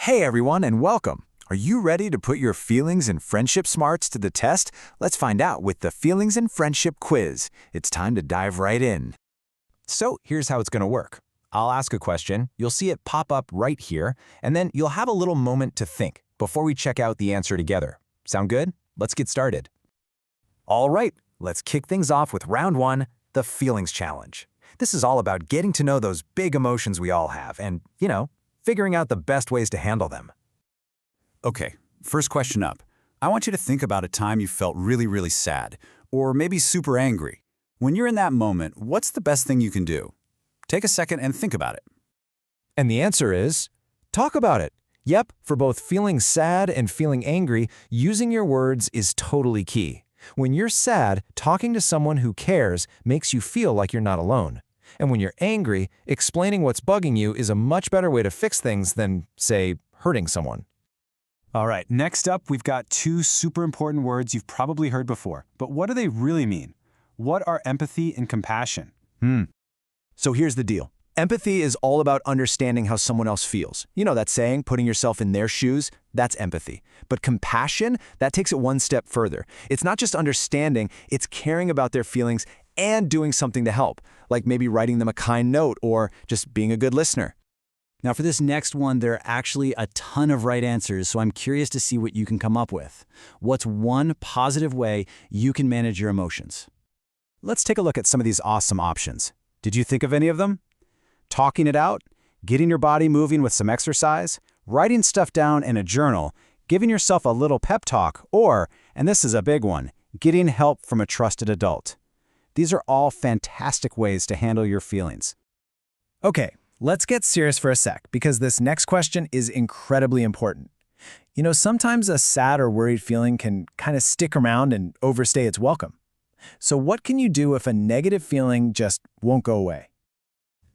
Hey everyone, and welcome. Are you ready to put your feelings and friendship smarts to the test? Let's find out with the Feelings and Friendship Quiz. It's time to dive right in. So here's how it's going to work. I'll ask a question, you'll see it pop up right here, and then you'll have a little moment to think before we check out the answer together. Sound good? Let's get started. All right, let's kick things off with round one, the Feelings Challenge. This is all about getting to know those big emotions we all have and, figuring out the best ways to handle them. Okay, first question up. I want you to think about a time you felt really sad, or maybe super angry. When you're in that moment, what's the best thing you can do? Take a second and think about it. And the answer is, talk about it. Yep, for both feeling sad and feeling angry, using your words is totally key. When you're sad, talking to someone who cares makes you feel like you're not alone. And when you're angry, explaining what's bugging you is a much better way to fix things than, say, hurting someone. All right, next up, we've got two super important words you've probably heard before. But what do they really mean? What are empathy and compassion? So here's the deal. Empathy is all about understanding how someone else feels. You know that saying, putting yourself in their shoes? That's empathy. But compassion, that takes it one step further. It's not just understanding, it's caring about their feelings and doing something to help, like maybe writing them a kind note or just being a good listener. Now for this next one, there are actually a ton of right answers, so I'm curious to see what you can come up with. What's one positive way you can manage your emotions? Let's take a look at some of these awesome options. Did you think of any of them? Talking it out, getting your body moving with some exercise, writing stuff down in a journal, giving yourself a little pep talk, or, and this is a big one, getting help from a trusted adult. These are all fantastic ways to handle your feelings. Okay, let's get serious for a sec, because this next question is incredibly important. Sometimes a sad or worried feeling can kind of stick around and overstay its welcome. So what can you do if a negative feeling just won't go away?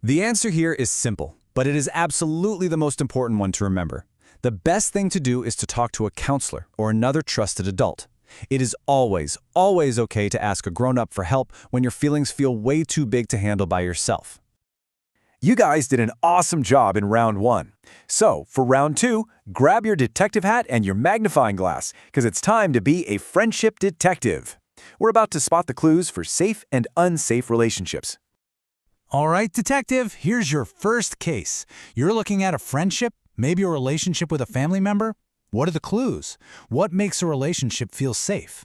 The answer here is simple, but it is absolutely the most important one to remember. The best thing to do is to talk to a counselor or another trusted adult. It is always okay to ask a grown-up for help when your feelings feel way too big to handle by yourself. You guys did an awesome job in round one. So, for round two, grab your detective hat and your magnifying glass, because it's time to be a friendship detective. We're about to spot the clues for safe and unsafe relationships. All right, detective, here's your first case. You're looking at a friendship, maybe a relationship with a family member. What are the clues? What makes a relationship feel safe?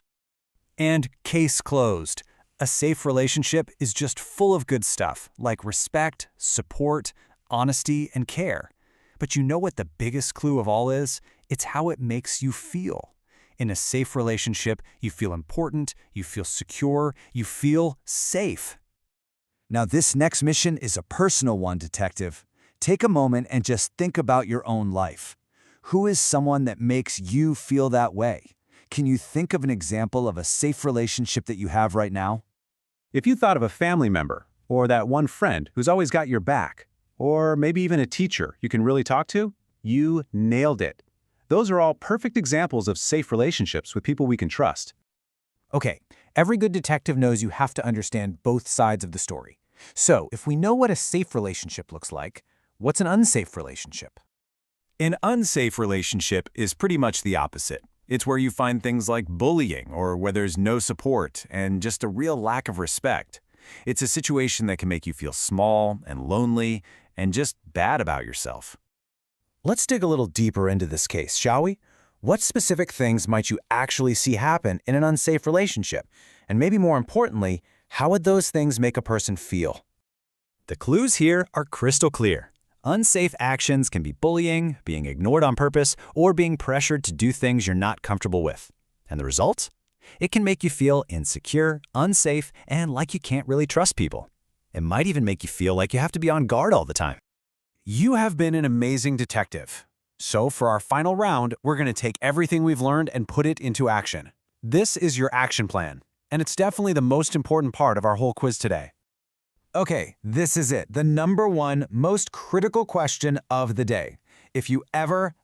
And case closed. A safe relationship is just full of good stuff, like respect, support, honesty, and care. But you know what the biggest clue of all is? It's how it makes you feel. In a safe relationship, you feel important, you feel secure, you feel safe. Now this next mission is a personal one, detective. Take a moment and just think about your own life. Who is someone that makes you feel that way? Can you think of an example of a safe relationship that you have right now? If you thought of a family member, or that one friend who's always got your back, or maybe even a teacher you can really talk to, you nailed it. Those are all perfect examples of safe relationships with people we can trust. Okay, every good detective knows you have to understand both sides of the story. So, if we know what a safe relationship looks like, what's an unsafe relationship? An unsafe relationship is pretty much the opposite. It's where you find things like bullying or where there's no support and just a real lack of respect. It's a situation that can make you feel small and lonely and just bad about yourself. Let's dig a little deeper into this case, shall we? What specific things might you actually see happen in an unsafe relationship? And maybe more importantly, how would those things make a person feel? The clues here are crystal clear. Unsafe actions can be bullying, being ignored on purpose, or being pressured to do things you're not comfortable with. And the result? It can make you feel insecure, unsafe, and like you can't really trust people. It might even make you feel like you have to be on guard all the time. You have been an amazing detective. So for our final round, we're going to take everything we've learned and put it into action. This is your action plan, and it's definitely the most important part of our whole quiz today. Okay, this is it, the number one most critical question of the day. If you ever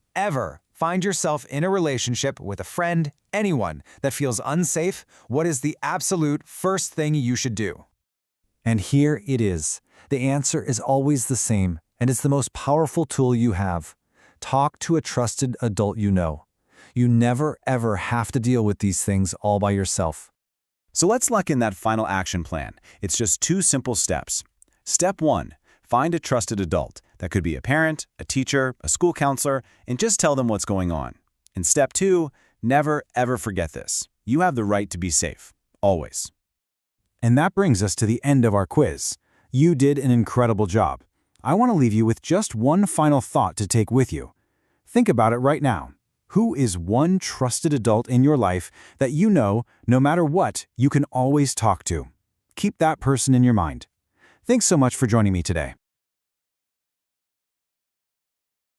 find yourself in a relationship with a friend, anyone that feels unsafe, what is the absolute first thing you should do? And here it is. The answer is always the same, and it's the most powerful tool you have. Talk to a trusted adult you know. You never, ever have to deal with these things all by yourself. So let's lock in that final action plan. It's just 2 simple steps. Step 1, find a trusted adult. That could be a parent, a teacher, a school counselor, and just tell them what's going on. And step 2, never, ever forget this. You have the right to be safe. Always. And that brings us to the end of our quiz. You did an incredible job. I want to leave you with just one final thought to take with you. Think about it right now. Who is one trusted adult in your life that you know, no matter what, you can always talk to? Keep that person in your mind. Thanks so much for joining me today.